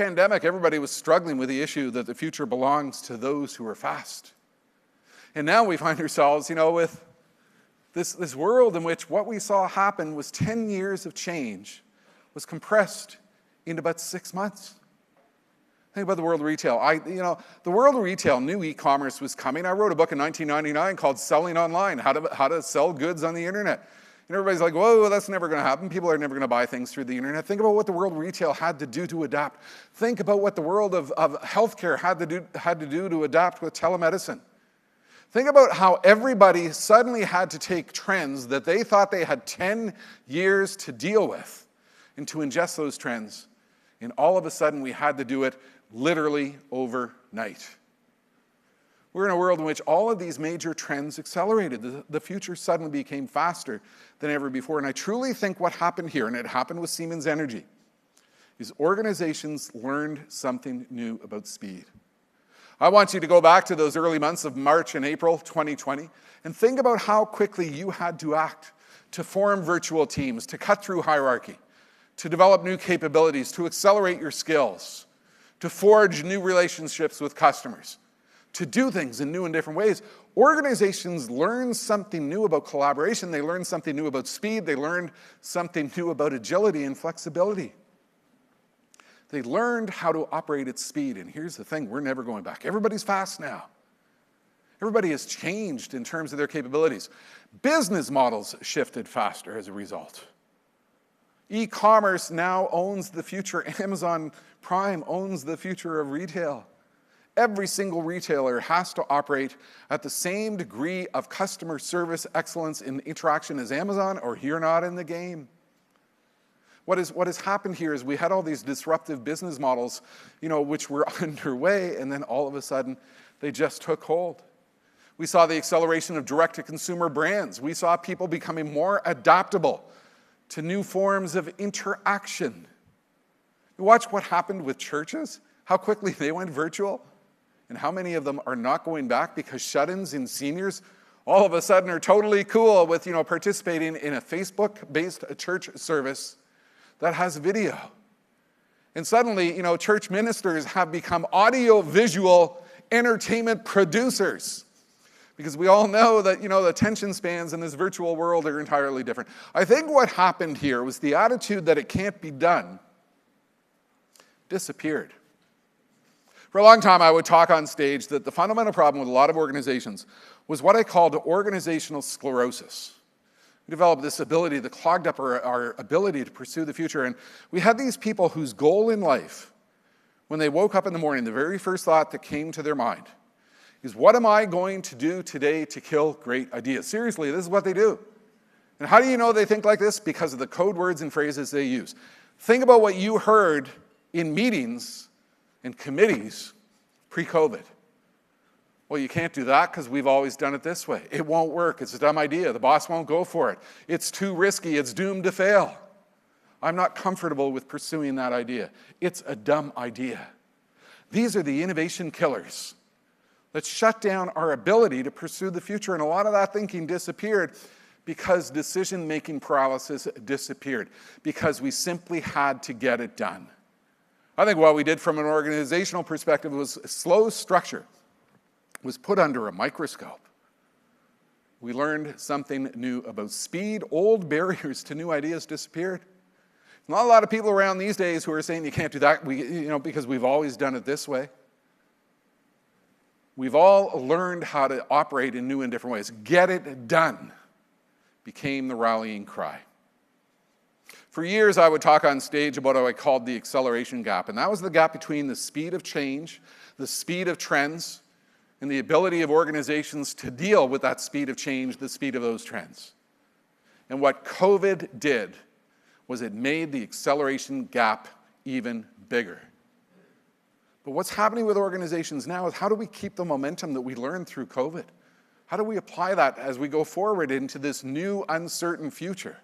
Pre-pandemic, everybody was struggling with the issue that the future belongs to those who are fast. And now we find ourselves, with this world in which what we saw happen was 10 years of change was compressed into about 6 months. Think about the world of retail. The world of retail knew e-commerce was coming. I wrote a book in 1999 called Selling Online, how to sell goods on the internet. And everybody's like, whoa, that's never going to happen. People are never going to buy things through the internet. Think about what the world of retail had to do to adapt. Think about what the world of healthcare had to do to adapt with telemedicine. Think about how everybody suddenly had to take trends that they thought they had 10 years to deal with and to ingest those trends. And all of a sudden, we had to do it literally overnight. We're in a world in which all of these major trends accelerated. The future suddenly became faster than ever before. And I truly think what happened here, and it happened with Siemens Energy, is organizations learned something new about speed. I want you to go back to those early months of March and April 2020 and think about how quickly you had to act to form virtual teams, to cut through hierarchy, to develop new capabilities, to accelerate your skills, to forge new relationships with customers, to do things in new and different ways. Organizations learn something new about collaboration. They learn something new about speed. They learned something new about agility and flexibility. They learned how to operate at speed. And here's the thing, we're never going back. Everybody's fast now. Everybody has changed in terms of their capabilities. Business models shifted faster as a result. E-commerce now owns the future. Amazon Prime owns the future of retail. Every single retailer has to operate at the same degree of customer service excellence in interaction as Amazon, or you're not in the game. What has happened here is we had all these disruptive business models, which were underway, and then all of a sudden, they just took hold. We saw the acceleration of direct-to-consumer brands. We saw people becoming more adaptable to new forms of interaction. You watch what happened with churches, how quickly they went virtual, and how many of them are not going back because shut-ins and seniors all of a sudden are totally cool with participating in a Facebook-based church service that has video. And suddenly, church ministers have become audio-visual entertainment producers. Because we all know that, the attention spans in this virtual world are entirely different. I think what happened here was the attitude that it can't be done disappeared. For a long time, I would talk on stage that the fundamental problem with a lot of organizations was what I called organizational sclerosis. We developed this ability that clogged up our ability to pursue the future. And we had these people whose goal in life, when they woke up in the morning, the very first thought that came to their mind is, what am I going to do today to kill great ideas? Seriously, this is what they do. And how do you know they think like this? Because of the code words and phrases they use. Think about what you heard in meetings and committees pre-COVID. Well, you can't do that because we've always done it this way. It won't work. It's a dumb idea. The boss won't go for it. It's too risky. It's doomed to fail. I'm not comfortable with pursuing that idea. It's a dumb idea. These are the innovation killers that shut down our ability to pursue the future. And a lot of that thinking disappeared because decision-making paralysis disappeared, because we simply had to get it done. I think what we did from an organizational perspective was slow structure was put under a microscope. We learned something new about speed. Old barriers to new ideas disappeared. Not a lot of people around these days who are saying you can't do that because we've always done it this way. We've all learned how to operate in new and different ways. Get it done became the rallying cry. For years, I would talk on stage about what I called the acceleration gap, and that was the gap between the speed of change, the speed of trends, and the ability of organizations to deal with that speed of change, the speed of those trends. And what COVID did was it made the acceleration gap even bigger. But what's happening with organizations now is, how do we keep the momentum that we learned through COVID? How do we apply that as we go forward into this new, uncertain future?